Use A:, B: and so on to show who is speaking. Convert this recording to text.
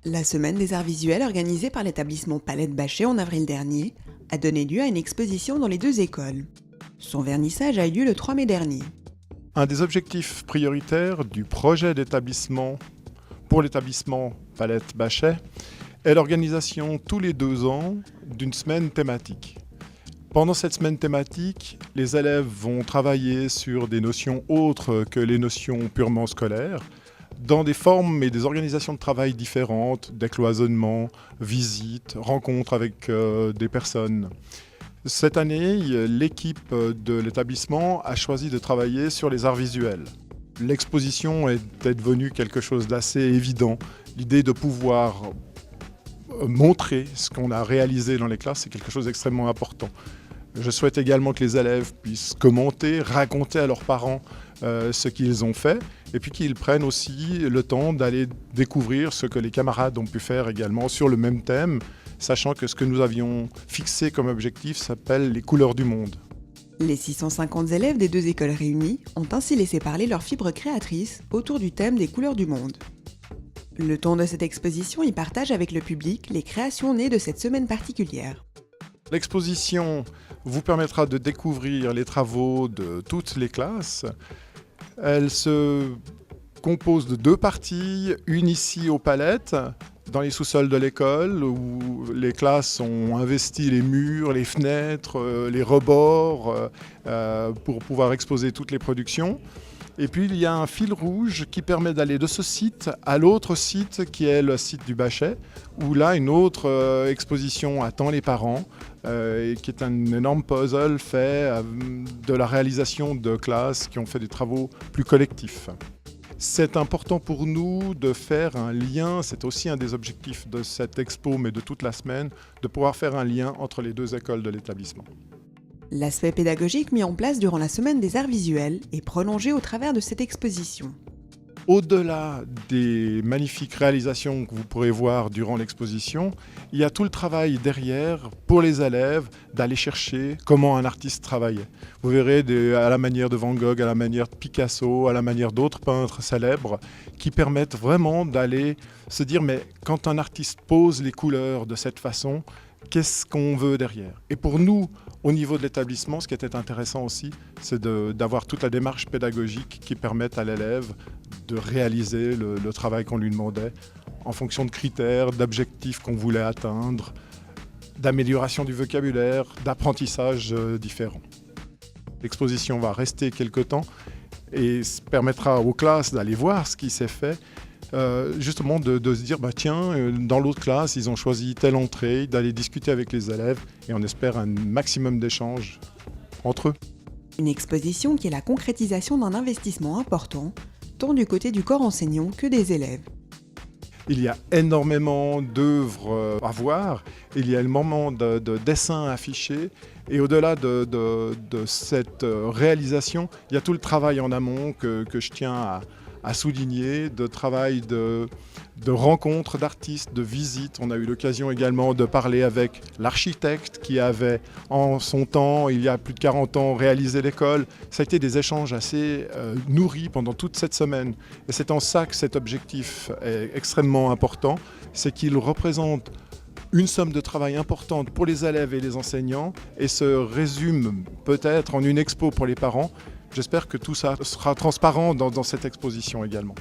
A: La Semaine des Arts Visuels organisée par l'établissement Palette Bachet en avril dernier a donné lieu à une exposition dans les deux écoles. Son vernissage a eu lieu le 3 mai dernier.
B: Un des objectifs prioritaires du projet d'établissement pour l'établissement Palette Bachet est l'organisation tous les 2 ans d'une semaine thématique. Pendant cette semaine thématique, les élèves vont travailler sur des notions autres que les notions purement scolaires, dans des formes et des organisations de travail différentes, décloisonnement, visites, rencontres avec des personnes. Cette année, l'équipe de l'établissement a choisi de travailler sur les arts visuels. L'exposition est devenue quelque chose d'assez évident. L'idée de pouvoir montrer ce qu'on a réalisé dans les classes, c'est quelque chose d'extrêmement important. Je souhaite également que les élèves puissent commenter, raconter à leurs parents ce qu'ils ont fait, et puis qu'ils prennent aussi le temps d'aller découvrir ce que les camarades ont pu faire également sur le même thème, sachant que ce que nous avions fixé comme objectif s'appelle les couleurs du monde.
A: Les 650 élèves des deux écoles réunies ont ainsi laissé parler leur fibre créatrice autour du thème des couleurs du monde. Le ton de cette exposition y partage avec le public les créations nées de cette semaine particulière.
B: L'exposition vous permettra de découvrir les travaux de toutes les classes. Elle se compose de 2 parties, une ici aux Palettes, dans les sous-sols de l'école, où les classes ont investi les murs, les fenêtres, les rebords pour pouvoir exposer toutes les productions. Et puis il y a un fil rouge qui permet d'aller de ce site à l'autre site qui est le site du Bachet, où là une autre exposition attend les parents, et qui est un énorme puzzle fait de la réalisation de classes qui ont fait des travaux plus collectifs. C'est important pour nous de faire un lien, c'est aussi un des objectifs de cette expo, mais de toute la semaine, de pouvoir faire un lien entre les 2 écoles de l'établissement.
A: L'aspect pédagogique mis en place durant la Semaine des Arts Visuels est prolongé au travers de cette exposition.
B: Au-delà des magnifiques réalisations que vous pourrez voir durant l'exposition, il y a tout le travail derrière pour les élèves d'aller chercher comment un artiste travaillait. Vous verrez à la manière de Van Gogh, à la manière de Picasso, à la manière d'autres peintres célèbres qui permettent vraiment d'aller se dire mais quand un artiste pose les couleurs de cette façon, qu'est-ce qu'on veut derrière? Et pour nous, au niveau de l'établissement, ce qui était intéressant aussi, c'est d'avoir toute la démarche pédagogique qui permette à l'élève de réaliser le travail qu'on lui demandait en fonction de critères, d'objectifs qu'on voulait atteindre, d'amélioration du vocabulaire, d'apprentissage différents. L'exposition va rester quelque temps et permettra aux classes d'aller voir ce qui s'est fait, justement de se dire tiens, dans l'autre classe ils ont choisi telle entrée, d'aller discuter avec les élèves et on espère un maximum d'échanges entre eux.
A: Une exposition qui est la concrétisation d'un investissement important, tant du côté du corps enseignant que des élèves.
B: Il y a énormément d'œuvres à voir, il y a énormément de dessins affichés et au-delà de cette réalisation, il y a tout le travail en amont que je tiens à souligner, de travail de rencontres d'artistes, de visites. On a eu l'occasion également de parler avec l'architecte qui avait en son temps, il y a plus de 40 ans, réalisé l'école. Ça a été des échanges assez nourris pendant toute cette semaine. Et c'est en ça que cet objectif est extrêmement important, c'est qu'il représente une somme de travail importante pour les élèves et les enseignants et se résume peut-être en une expo pour les parents. J'espère que tout ça sera transparent dans cette exposition également.